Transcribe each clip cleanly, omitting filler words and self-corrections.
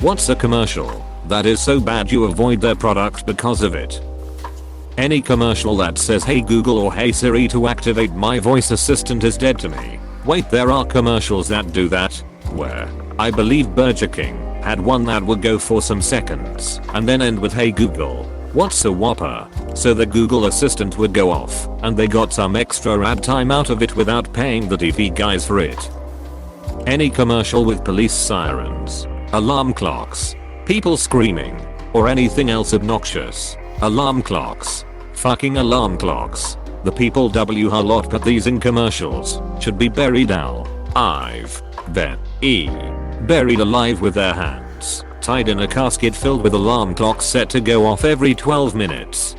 What's a commercial that is so bad you avoid their product because of it? Any commercial that says hey Google or hey Siri to activate my voice assistant is dead to me. Wait, there are commercials that do that? Where? I believe Burger King had one that would go for some seconds and then end with hey Google, what's a Whopper? So the Google assistant would go off and they got some extra ad time out of it without paying the TV guys for it. Any commercial with police sirens, alarm clocks, people screaming, or anything else obnoxious. Alarm clocks. Fucking alarm clocks. The people W a lot put these in commercials should be buried alive. Buried alive with their hands tied in a casket filled with alarm clocks set to go off every 12 minutes.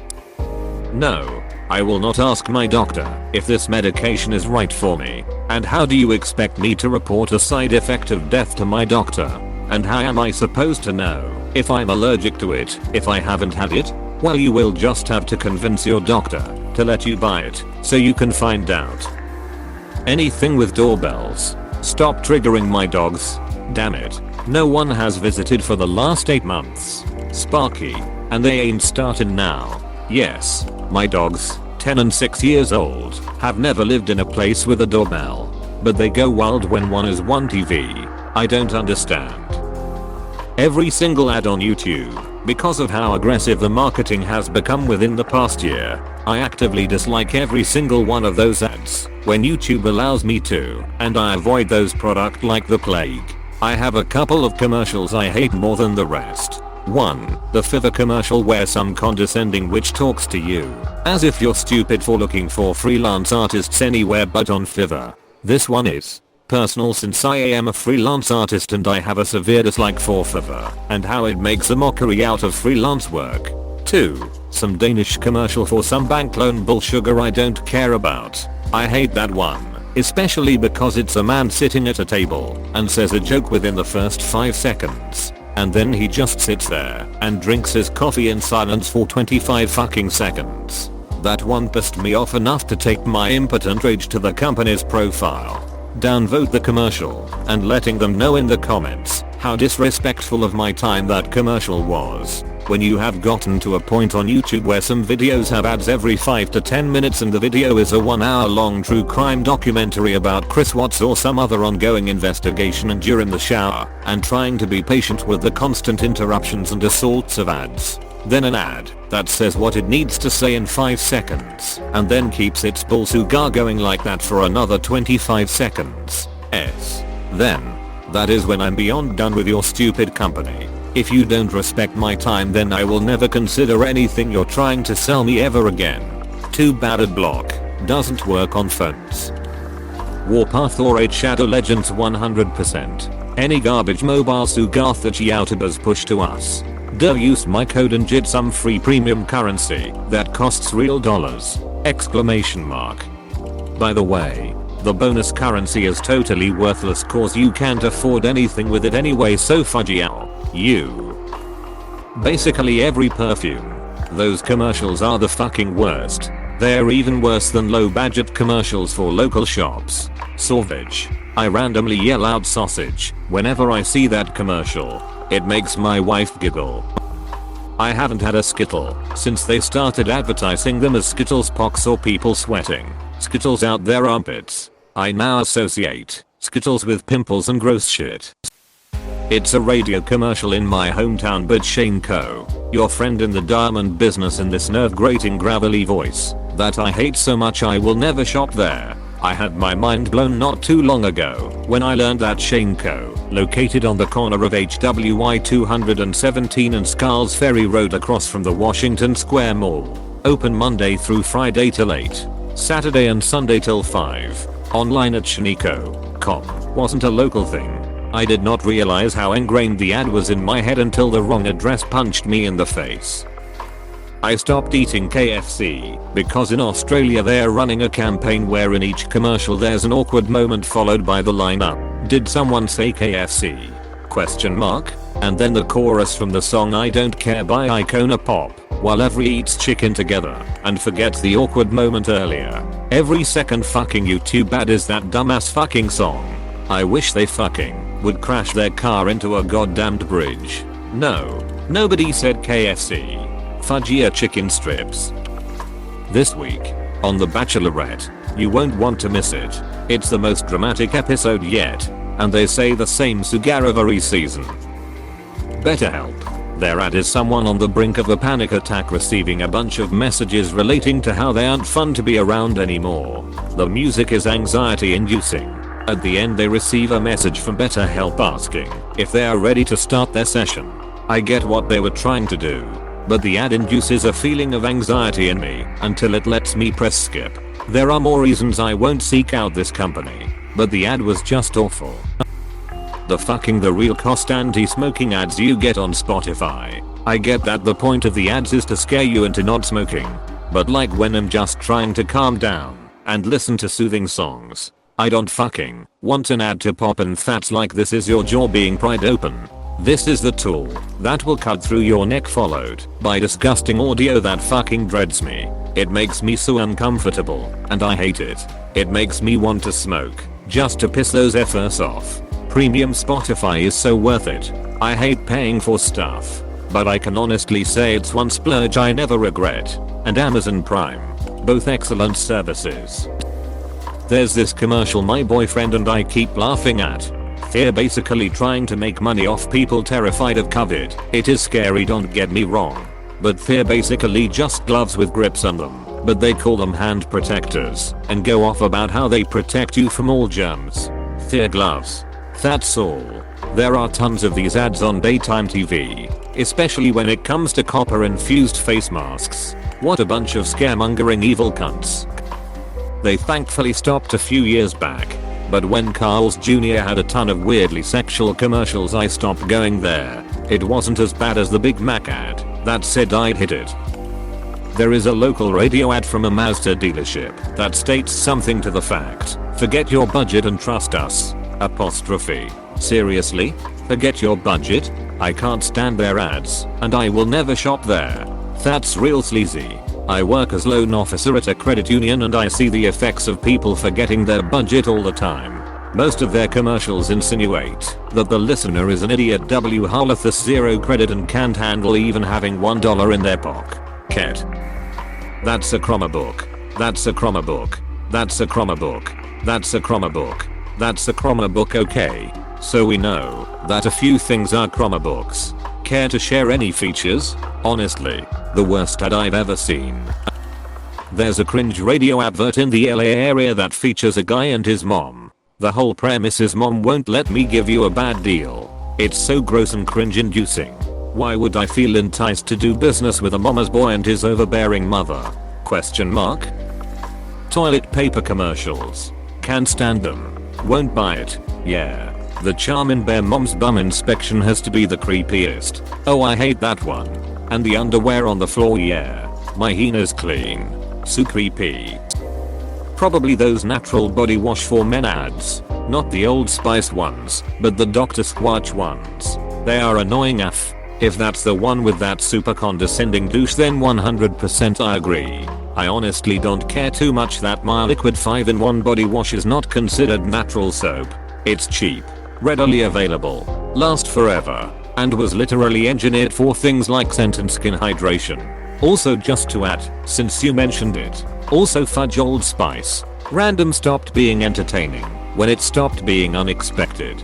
No, I will not ask my doctor if this medication is right for me. And how do you expect me to report a side effect of death to my doctor? And how am I supposed to know if I'm allergic to it if I haven't had it? Well, you will just have to convince your doctor to let you buy it so you can find out. Anything with doorbells. Stop triggering my dogs. Damn it. No one has visited for the last 8 months. Sparky. And they ain't starting now. Yes, my dogs, 10 and 6 years old, have never lived in a place with a doorbell. But they go wild when one is on TV. I don't understand. Every single ad on YouTube. Because of how aggressive the marketing has become within the past year, I actively dislike every single one of those ads when YouTube allows me to, and I avoid those products like the plague. I have a couple of commercials I hate more than the rest. 1. The Fiverr commercial where some condescending witch talks to you as if you're stupid for looking for freelance artists anywhere but on Fiverr. This one is personal since I am a freelance artist and I have a severe dislike for Fiverr and how it makes a mockery out of freelance work. 2. Some Danish commercial for some bank loan bullsugar I don't care about. I hate that one, especially because it's a man sitting at a table and says a joke within the first 5 seconds. And then he just sits there and drinks his coffee in silence for 25 fucking seconds. That one pissed me off enough to take my impotent rage to the company's profile. Downvote the commercial and letting them know in the comments how disrespectful of my time that commercial was. When you have gotten to a point on YouTube where some videos have ads every 5 to 10 minutes and the video is a 1 hour long true crime documentary about Chris Watts or some other ongoing investigation, and you're in the shower and trying to be patient with the constant interruptions and assaults of ads. Then an ad that says what it needs to say in 5 seconds and then keeps its bullsugar going like that for another 25 seconds. Then, that is when I'm beyond done with your stupid company. If you don't respect my time, then I will never consider anything you're trying to sell me ever again. Too bad Adblock doesn't work on phones. Warpath or 8 Shadow Legends 100%. Any garbage mobile Sugarth that YouTubers push to us. Do use my code and get some free premium currency that costs real dollars! Exclamation mark. By the way, the bonus currency is totally worthless cause you can't afford anything with it anyway, so fudgy you. Basically every perfume. Those commercials are the fucking worst. They're even worse than low budget commercials for local shops. Sausage. I randomly yell out sausage whenever I see that commercial. It makes my wife giggle. I haven't had a Skittle since they started advertising them as Skittles pox or people sweating Skittles out their armpits. I now associate Skittles with pimples and gross shit. It's a radio commercial in my hometown, but Shane Co., your friend in the diamond business, in this nerve-grating gravelly voice that I hate so much I will never shop there. I had my mind blown not too long ago when I learned that Shane Co., located on the corner of HWI 217 and Scarles Ferry Road across from the Washington Square Mall, open Monday through Friday till 8, Saturday and Sunday till 5, online at shniko.com, wasn't a local thing. I did not realize how ingrained the ad was in my head until the wrong address punched me in the face. I stopped eating KFC because in Australia they're running a campaign where in each commercial there's an awkward moment followed by the line up, "Did someone say KFC?" And then the chorus from the song I Don't Care by Icona Pop, while every eats chicken together and forgets the awkward moment earlier. Every second fucking YouTube ad is that dumbass fucking song. I wish they fucking would crash their car into a goddamned bridge. No. Nobody said KFC. Fudgier chicken strips. This week on The Bachelorette, you won't want to miss it. It's the most dramatic episode yet, and they say the same Sugaravary season. BetterHelp. Their ad is someone on the brink of a panic attack receiving a bunch of messages relating to how they aren't fun to be around anymore. The music is anxiety inducing. At the end they receive a message from BetterHelp asking if they are ready to start their session. I get what they were trying to do, but the ad induces a feeling of anxiety in me until it lets me press skip. There are more reasons I won't seek out this company, but the ad was just awful. The real cost anti-smoking ads you get on Spotify. I get that the point of the ads is to scare you into not smoking, but like when I'm just trying to calm down and listen to soothing songs, I don't fucking want an ad to pop, and that's like this is your jaw being pried open. This is the tool that will cut through your neck, followed by disgusting audio that fucking dreads me. It makes me so uncomfortable, and I hate it. It makes me want to smoke just to piss those effers off. Premium Spotify is so worth it. I hate paying for stuff, but I can honestly say it's one splurge I never regret. And Amazon Prime. Both excellent services. There's this commercial my boyfriend and I keep laughing at. They're basically trying to make money off people terrified of COVID. It is scary, don't get me wrong, but they're basically just gloves with grips on them, but they call them hand protectors and go off about how they protect you from all germs. They're gloves. That's all. There are tons of these ads on daytime TV, especially when it comes to copper infused face masks. What a bunch of scaremongering evil cunts. They thankfully stopped a few years back, but when Carl's Jr. had a ton of weirdly sexual commercials I stopped going there. It wasn't as bad as the Big Mac ad that said I'd hit it. There is a local radio ad from a Mazda dealership that states something to the fact, forget your budget and trust us. Apostrophe. Seriously? Forget your budget? I can't stand their ads, and I will never shop there. That's real sleazy. I work as loan officer at a credit union and I see the effects of people forgetting their budget all the time. Most of their commercials insinuate that the listener is an idiot who holleth zero credit and can't handle even having $1 in their pocket. That's a Chromebook. That's a Chromebook. That's a Chromebook. That's a Chromebook. That's a Chromebook. Okay, so we know that a few things are Chromebooks. Care to share any features? Honestly, the worst ad I've ever seen. There's a cringe radio advert in the LA area that features a guy and his mom. The whole premise is mom won't let me give you a bad deal. It's so gross and cringe inducing. Why would I feel enticed to do business with a mama's boy and his overbearing mother? Question mark. Toilet paper commercials. Can't stand them. Won't buy it. Yeah. The Charmin Bear mom's bum inspection has to be the creepiest. Oh, I hate that one. And the underwear on the floor, yeah. My heena's clean. So creepy. Probably those natural body wash for men ads. Not the Old Spice ones, but the Dr. Squatch ones. They are annoying AF. If that's the one with that super condescending douche, then 100% I agree. I honestly don't care too much that my liquid 5-in-1 body wash is not considered natural soap. It's cheap, readily available, lasts forever, and was literally engineered for things like scent and skin hydration. Also, just to add, since you mentioned it, also fudge Old Spice. Random stopped being entertaining when it stopped being unexpected.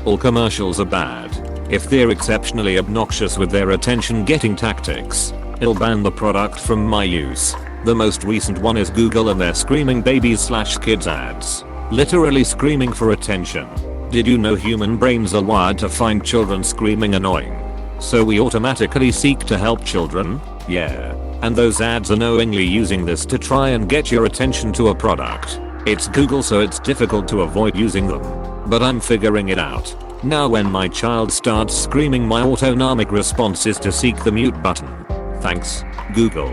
All commercials are bad. If they're exceptionally obnoxious with their attention-getting tactics, it'll ban the product from my use. The most recent one is Google and their screaming babies/kids ads. Literally screaming for attention. Did you know human brains are wired to find children screaming annoying? So we automatically seek to help children? Yeah. And those ads are knowingly using this to try and get your attention to a product. It's Google, so it's difficult to avoid using them. But I'm figuring it out. Now when my child starts screaming, my autonomic response is to seek the mute button. Thanks, Google.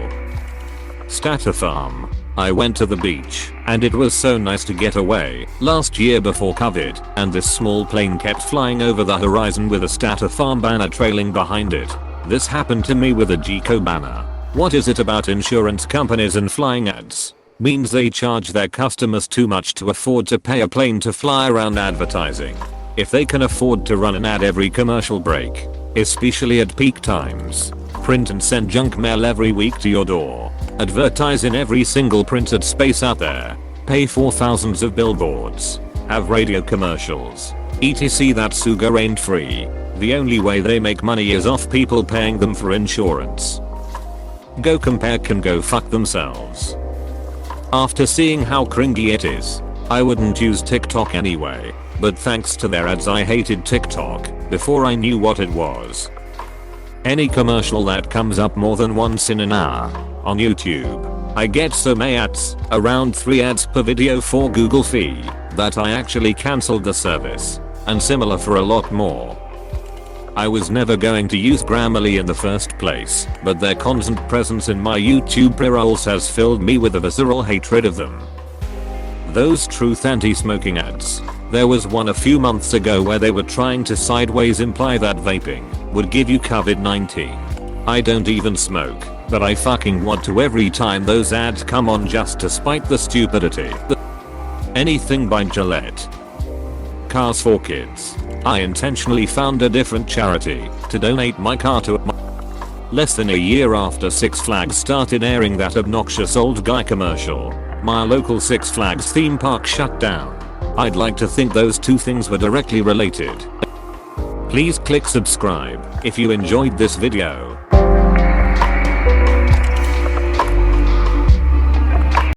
Statafarm. I went to the beach, and it was so nice to get away last year before COVID, and this small plane kept flying over the horizon with a Statafarm banner trailing behind it. This happened to me with a GECO banner. What is it about insurance companies and flying ads? means they charge their customers too much to afford to pay a plane to fly around advertising. If they can afford to run an ad every commercial break, especially at peak times, print and send junk mail every week to your door, advertise in every single printed space out there, pay for thousands of billboards, have radio commercials, etc. that sugar ain't free. The only way they make money is off people paying them for insurance. Go Compare can go fuck themselves. After seeing how cringy it is, I wouldn't use TikTok anyway, but thanks to their ads I hated TikTok before I knew what it was. Any commercial that comes up more than once in an hour on YouTube, I get so many ads, around 3 ads per video for Google fee, that I actually cancelled the service, and similar for a lot more. I was never going to use Grammarly in the first place, but their constant presence in my YouTube pre-rolls has filled me with a visceral hatred of them. Those truth anti-smoking ads. There was one a few months ago where they were trying to sideways imply that vaping would give you COVID-19. I don't even smoke, but I fucking want to every time those ads come on just to spite the stupidity. Anything by Gillette. Cars for Kids. I intentionally found a different charity to donate my car to. Less than a year after Six Flags started airing that obnoxious old guy commercial, my local Six Flags theme park shut down. I'd like to think those two things were directly related. Please click subscribe if you enjoyed this video.